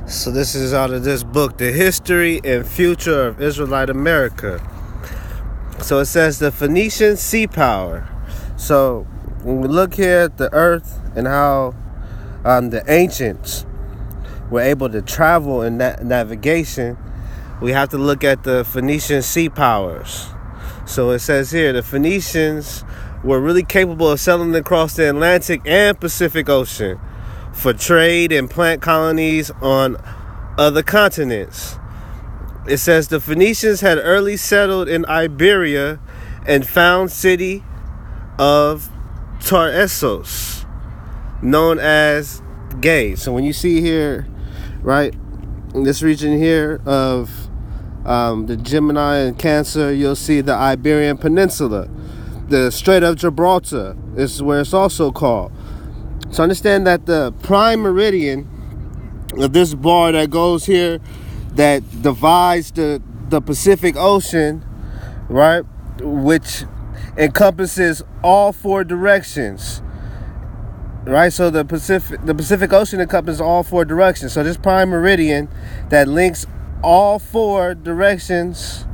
So this is out of this book, The History and Future of Israelite America. So it says the Phoenician sea power. So when we look here at the earth and how the ancients were able to travel in that navigation, we have to look at the Phoenician sea powers. So it says here the Phoenicians were really capable of sailing across the Atlantic and Pacific Ocean for trade and plant colonies on other continents. It says the Phoenicians had early settled in Iberia and found city of Tarsos, known as Gay. So when you see here, right, in this region here of the Gemini and Cancer, you'll see the Iberian Peninsula. The Strait of Gibraltar is where it's also called. So understand that the prime meridian of this bar that goes here, that divides the Pacific Ocean, right, which encompasses all four directions, right? So the Pacific Ocean encompasses all four directions. So this prime meridian that links all four directions,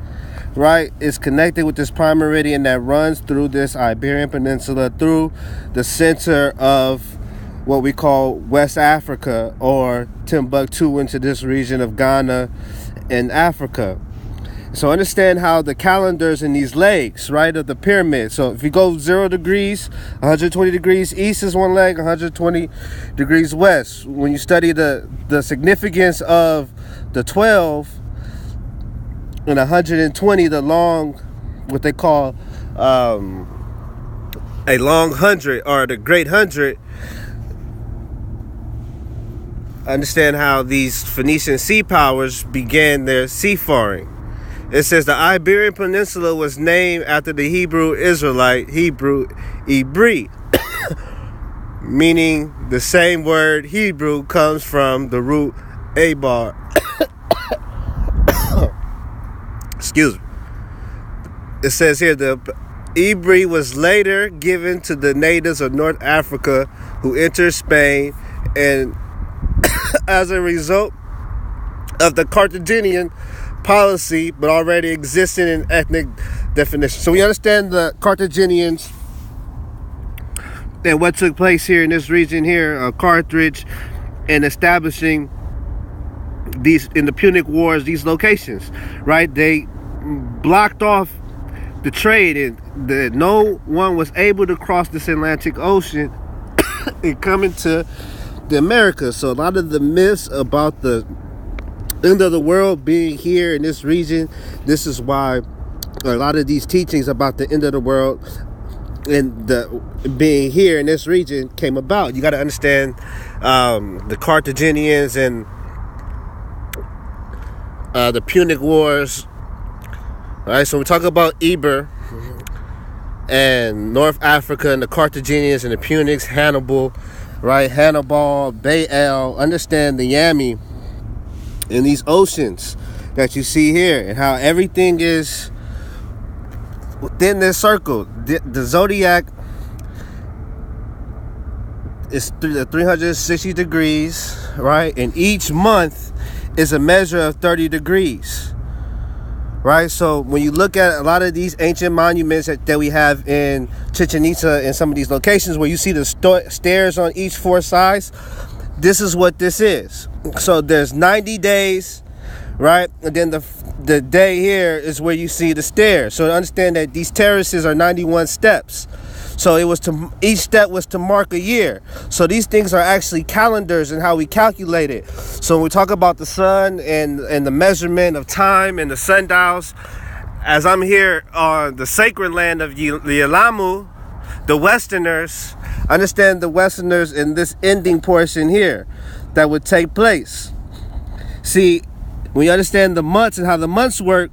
right, is connected with this prime meridian that runs through this Iberian Peninsula, through the center of what we call West Africa, or Timbuktu, into this region of Ghana and Africa. So understand how the calendars in these legs, right, of the pyramid. So if you go 0 degrees, 120 degrees east is one leg, 120 degrees west. When you study the significance of the 12 and 120, the long, what they call a long 100, or the great 100, understand how these Phoenician sea powers began their seafaring. It says the Iberian Peninsula was named after the Hebrew Israelite, Ebri, meaning the same word Hebrew comes from the root eber. Excuse me. It says here the Ebri was later given to the natives of North Africa who entered Spain, and as a result of the Carthaginian policy, but already existing in ethnic definition. So we understand the Carthaginians and what took place here in this region here of Carthage, and establishing these, in the Punic Wars, these locations, right? They blocked off the trade, and no one was able to cross this Atlantic Ocean and come into the Americas. So a lot of the myths about the end of the world being here in this region, this is why a lot of these teachings about the end of the world and the being here in this region came about. You got to understand the Carthaginians and the Punic Wars. All right, so we talk about Eber and North Africa and the Carthaginians and the Punics, Hannibal, right? Hannibal, Baal. Understand the Yami in these oceans that you see here, and how everything is within this circle. The zodiac is 360 degrees, right? And each month is a measure of 30 degrees. Right, so when you look at a lot of these ancient monuments that we have in Chichen Itza and some of these locations where you see the stairs on each four sides, this is what this is. So there's 90 days, right? And then the day here is where you see the stairs. So understand that these terraces are 91 steps. So each step was to mark a year. So these things are actually calendars and how we calculate it. So when we talk about the sun and the measurement of time and the sundials, as I'm here on the sacred land of the Yalamu, the Westerners, understand the Westerners in this ending portion here that would take place. See, when you understand the months and how the months work,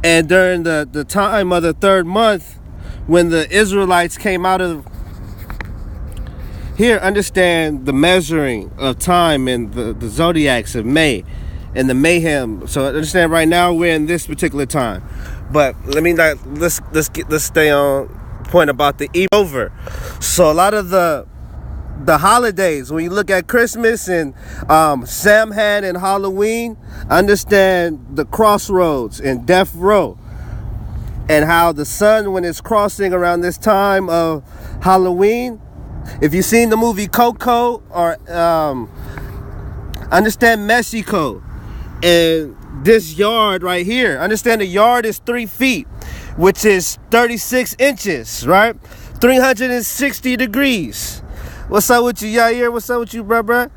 and during the time of the third month, when the Israelites came out of here, understand the measuring of time and the zodiacs of May and the mayhem. So understand right now we're in this particular time. But let's stay on point about the over. So a lot of the the holidays. When you look at Christmas and Samhain and Halloween, understand the crossroads and death row, and how the sun, when it's crossing around this time of Halloween, if you've seen the movie Coco, or understand Mexico, and this yard right here, understand the yard is 3 feet, which is 36 inches, right? 360 degrees. What's up with you, Yair? What's up with you, bruh?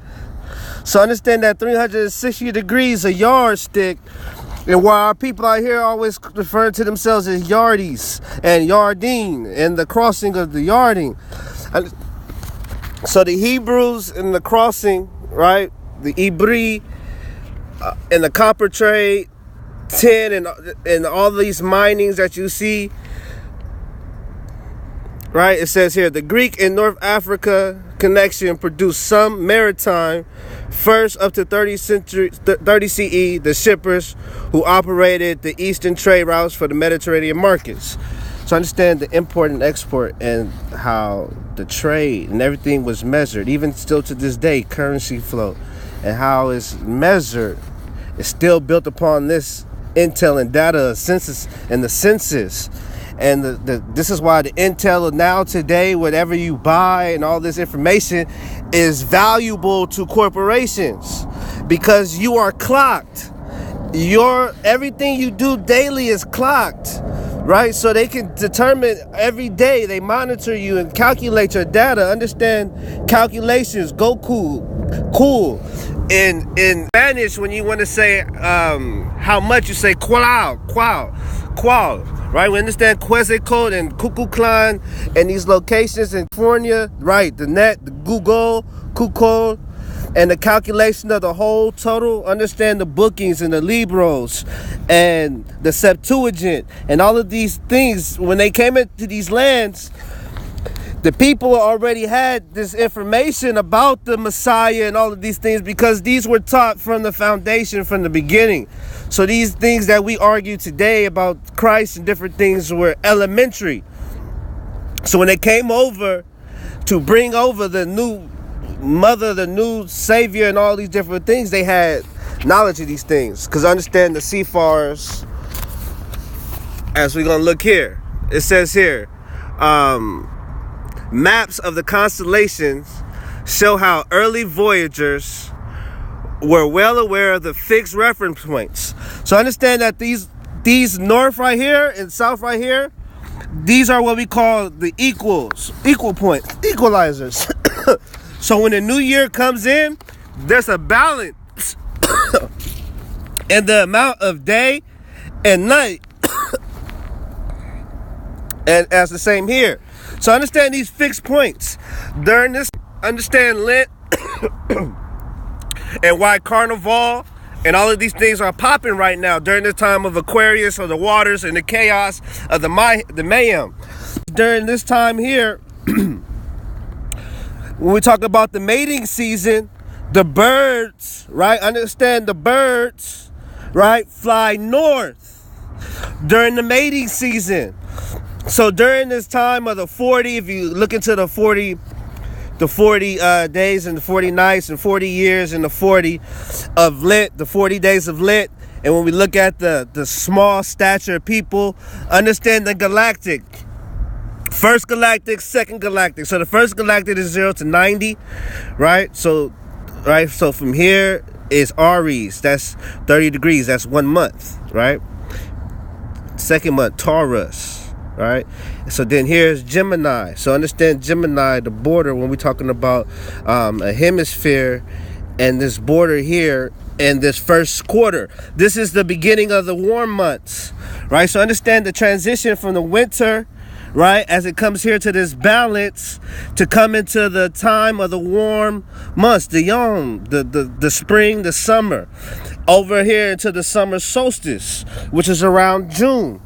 So understand that 360 degrees, a yardstick. And while our people out here always refer to themselves as yardies and yardine, and the crossing of the yarding. So the Hebrews in the crossing, right? The eber, in the copper trade, tin, and all these minings that you see, right? It says here, the Greek and North Africa connection produced some maritime, first up to 30 CE, the shippers who operated the eastern trade routes for the Mediterranean markets. So understand the import and export, and how the trade and everything was measured, even still to this day, currency flow, and how it's measured is still built upon this intel and data, census, and the census. And this is why the intel now today, whatever you buy and all this information, is valuable to corporations, because you are clocked. Everything you do daily is clocked, right? So they can determine every day. They monitor you and calculate your data. Understand calculations. Go cool. In Spanish, when you want to say how much, you say qual. Right, we understand Quetzalcoatl and Cucuclan and these locations in California, right? The net, the Google, Cucol, and the calculation of the whole total. Understand the bookings and the Libros and the Septuagint and all of these things. When they came into these lands, the people already had this information about the Messiah and all of these things, because these were taught from the foundation, from the beginning. So these things that we argue today about Christ and different things were elementary. So when they came over to bring over the new mother, the new savior, and all these different things, they had knowledge of these things. Because understand the seafarers, as we're going to look here, it says here, maps of the constellations show how early voyagers were well aware of the fixed reference points. So understand that these north right here and south right here, these are what we call the equal points, equalizers. So when the new year comes in, there's a balance in the amount of day and night. And as the same here. So understand these fixed points. During this, understand Lent and why Carnival and all of these things are popping right now during the time of Aquarius, or the waters and the chaos of the mayhem. During this time here, when we talk about the mating season, the birds, right? Understand the birds, right, fly north during the mating season. So during this time of the 40, if you look into the 40 days and the 40 nights and 40 years and the 40 of Lent, the 40 days of Lent, and when we look at the small stature people, understand the galactic. First galactic, second galactic. So the first galactic is 0 to 90, right? So from here is Aries. That's 30 degrees. That's 1 month, right? Second month, Taurus. Right, so then here's Gemini. So understand Gemini, the border, when we're talking about a hemisphere, and this border here, and this first quarter. This is the beginning of the warm months, right? So understand the transition from the winter, right, as it comes here to this balance, to come into the time of the warm months, the yom, the spring, the summer, over here into the summer solstice, which is around June.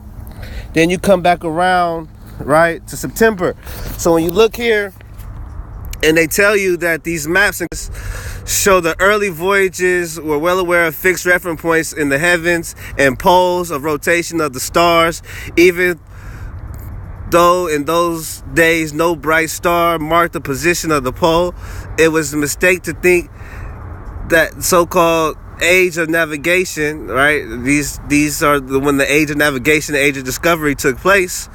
Then you come back around, right, to September. So when you look here, and they tell you that these maps show the early voyages were well aware of fixed reference points in the heavens and poles of rotation of the stars, even though in those days no bright star marked the position of the pole, it was a mistake to think that so-called age of navigation, right? These are when the age of navigation, the age of discovery took place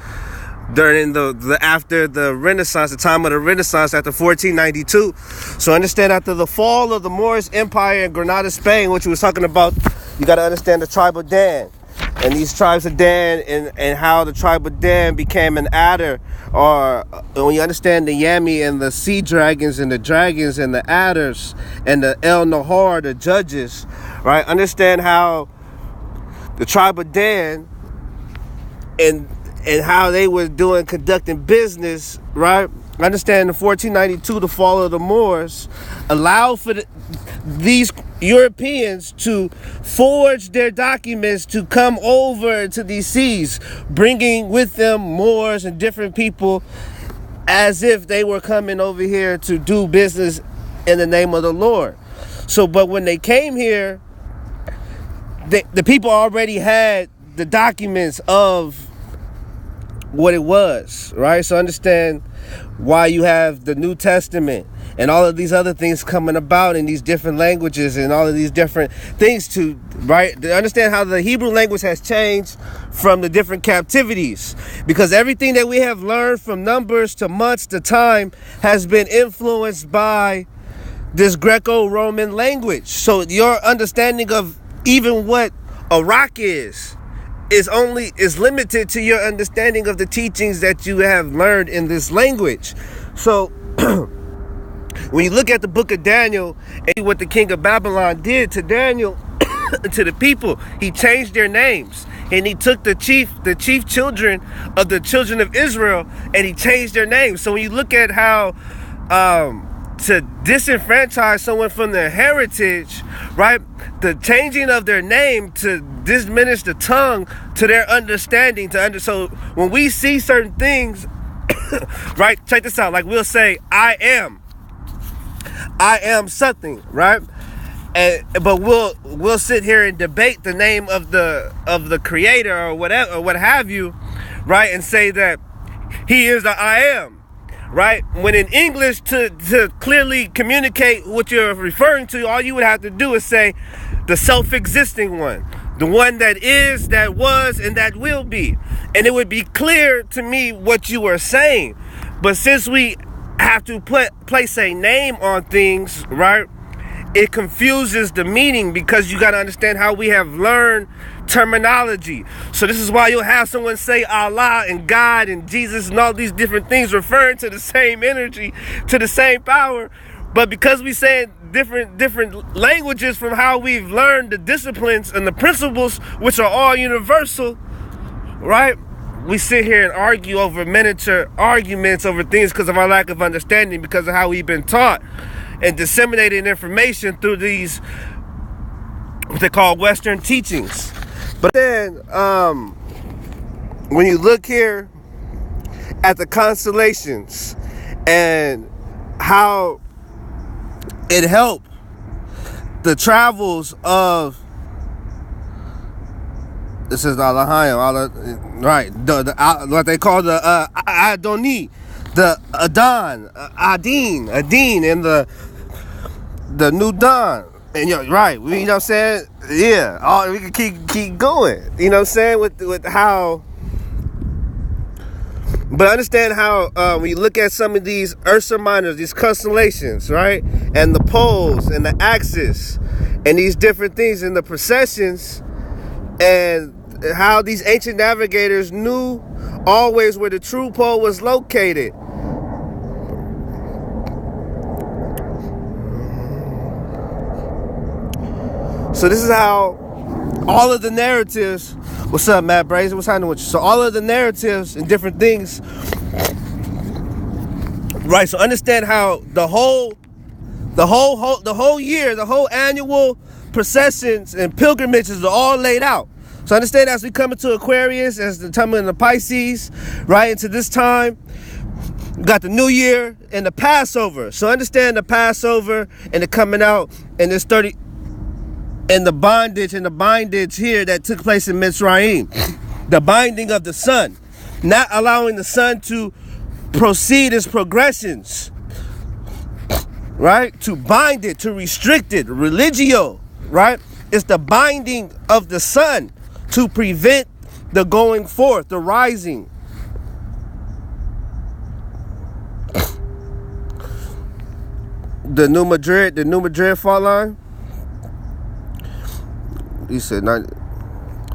during the after the Renaissance, the time of the Renaissance after 1492. So understand, after the fall of the Moorish Empire in Granada, Spain, which we was talking about, you got to understand the tribe of Dan. And these tribes of Dan, and how the tribe of Dan became an adder, or when you understand the Yami and the sea dragons and the adders and the El Nahar, the judges, right? Understand how the tribe of Dan and how they were conducting business, right? Understand in 1492, the fall of the Moors allowed for these Europeans to forge their documents to come over to these seas, bringing with them Moors and different people as if they were coming over here to do business in the name of the Lord. So, but when they came here, the people already had the documents of what it was, right? So understand why you have the New Testament and all of these other things coming about in these different languages and all of these different things to, right? To understand how the Hebrew language has changed from the different captivities, because everything that we have learned from numbers to months to time has been influenced by this Greco-Roman language. So your understanding of even what a rock is limited to your understanding of the teachings that you have learned in this language. So when you look at the book of Daniel and what the king of Babylon did to Daniel, to the people, he changed their names, and he took the chief children of the children of Israel, and he changed their names. So when you look at how to disenfranchise someone from their heritage, right? The changing of their name to diminish the tongue to their understanding. So when we see certain things, right? Check this out. Like we'll say, I am something, right? But we'll sit here and debate the name of the creator or whatever, or what have you, right? And say that he is the I am. Right? When in English, to clearly communicate what you're referring to, all you would have to do is say the self-existing one, the one that is, that was, and that will be. And it would be clear to me what you were saying. But since we have to place a name on things, right, it confuses the meaning, because you got to understand how we have learned terminology. So this is why you'll have someone say Allah and God and Jesus and all these different things, referring to the same energy, to the same power. But because we say different languages from how we've learned the disciplines and the principles, which are all universal, right? We sit here and argue over miniature arguments over things because of our lack of understanding, because of how we've been taught and disseminating information through these, what they call Western teachings. But then, when you look here at the constellations and how it helped the travels of, this is Allahayim, right? What they call the Adoni, the Adin, and the New Dawn. And you're right, you know what I'm saying? Yeah, we can keep going. You know what I'm saying? With how, but understand how when you look at some of these Ursa Minors, these constellations, right, and the poles and the axis, and these different things in the processions, and how these ancient navigators knew always where the true pole was located. So this is how all of the narratives, what's up, Matt Brazen? What's happening with you? So all of the narratives and different things, right? So understand how the whole year, the whole annual processions and pilgrimages are all laid out. So understand, as we come into Aquarius, as the time in the Pisces, right into this time, we got the New Year and the Passover. So understand the Passover and the coming out and this 30. And the bondage here that took place in Mitzrayim, the binding of the sun. not allowing the sun to proceed its progressions, right? To bind it, to restrict it, religio, right? It's the binding of the sun to prevent the going forth, the rising. The New Madrid fault line. He said,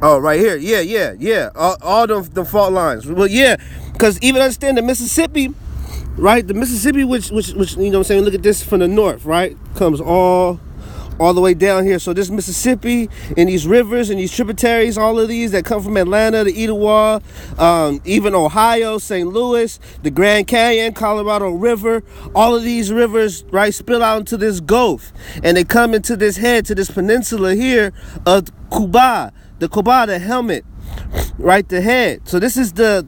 oh, right here. Yeah. All the fault lines. Well, yeah, because even understand the Mississippi, right? The Mississippi, which you know what I'm saying? Look at this from the north, right? Comes all the way down here. So this Mississippi and these rivers and these tributaries, all of these that come from Atlanta, the Etowah, even Ohio, St. Louis, the Grand Canyon, Colorado River, all of these rivers, right, spill out into this Gulf. And they come into this head, to this peninsula here of Kuba, the helmet, right, the head. So this is the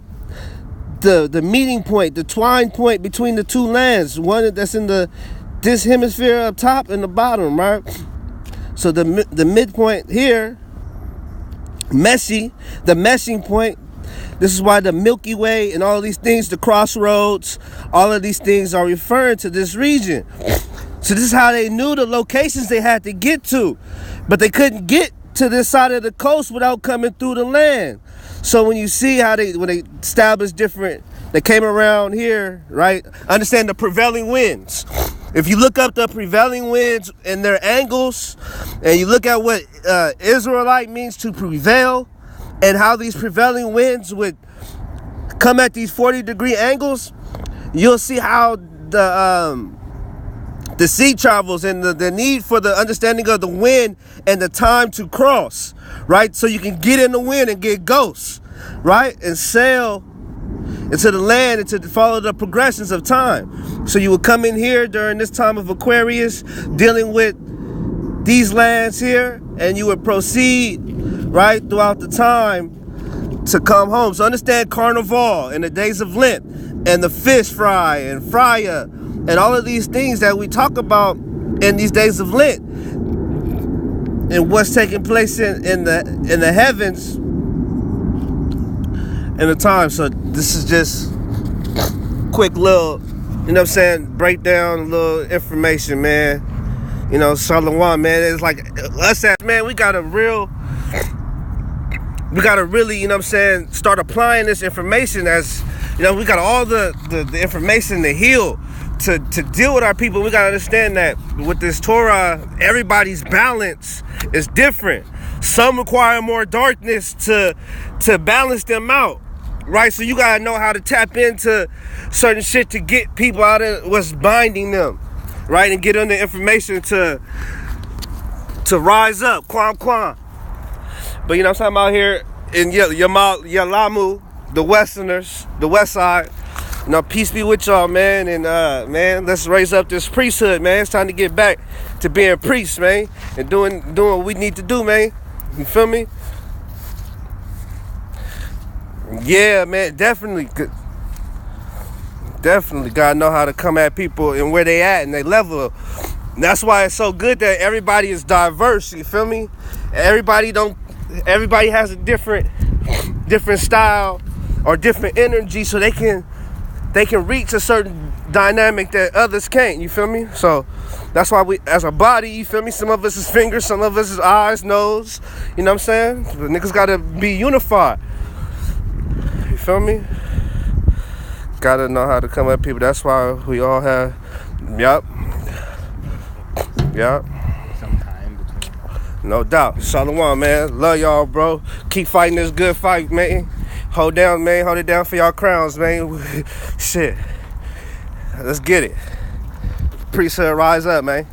meeting point, the twine point between the two lands, one that's in this hemisphere up top and the bottom, right? So the midpoint here, the meshing point. This is why the Milky Way and all of these things, the crossroads, all of these things are referring to this region. So this is how they knew the locations they had to get to, but they couldn't get to this side of the coast without coming through the land. So when you see how when they established different, they came around here, right? Understand the prevailing winds. If you look up the prevailing winds and their angles, and you look at what Israelite means to prevail, and how these prevailing winds would come at these 40-degree angles, you'll see how the sea travels and the need for the understanding of the wind and the time to cross, right? So you can get in the wind and get ghosts, right? And sail into the land and to follow the progressions of time. So you would come in here during this time of Aquarius, dealing with these lands here, and you would proceed, right, throughout the time to come home. So understand Carnival and the days of Lent and the fish fry and Freya and all of these things that we talk about in these days of Lent and what's taking place in the heavens in the time. So this is just quick little, you know what I'm saying, breakdown, a little information, man. You know, Shalom, man. It's like us as, man, we gotta really, you know what I'm saying, start applying this information as, you know, we got all the information to heal, to deal with our people. We gotta understand that with this Torah, everybody's balance is different. Some require more darkness to balance them out, right? So you gotta know how to tap into certain shit to get people out of what's binding them, right? And get them the information to rise up, Kwam. But you know what I'm talking about here in Yalamu, the Westerners, the West Side. You know, peace be with y'all, man. And man, let's raise up this priesthood, man. It's time to get back to being priests, man, and doing what we need to do, man. You feel me? Yeah, man, definitely gotta know how to come at people and where they at and they level. And that's why it's so good that everybody is diverse. You feel me? Everybody has a different style or different energy, so they can reach a certain dynamic that others can't. You feel me? So that's why we, as a body, you feel me? Some of us is fingers, some of us is eyes, nose. You know what I'm saying? The niggas gotta be unified. You feel me? Gotta know how to come at people. That's why we all have, yup. Some time between. No doubt. Shalom, man. Love y'all, bro. Keep fighting this good fight, man. Hold down, man. Hold it down for y'all crowns, man. Shit. Let's get it. Priesthood, rise up, man.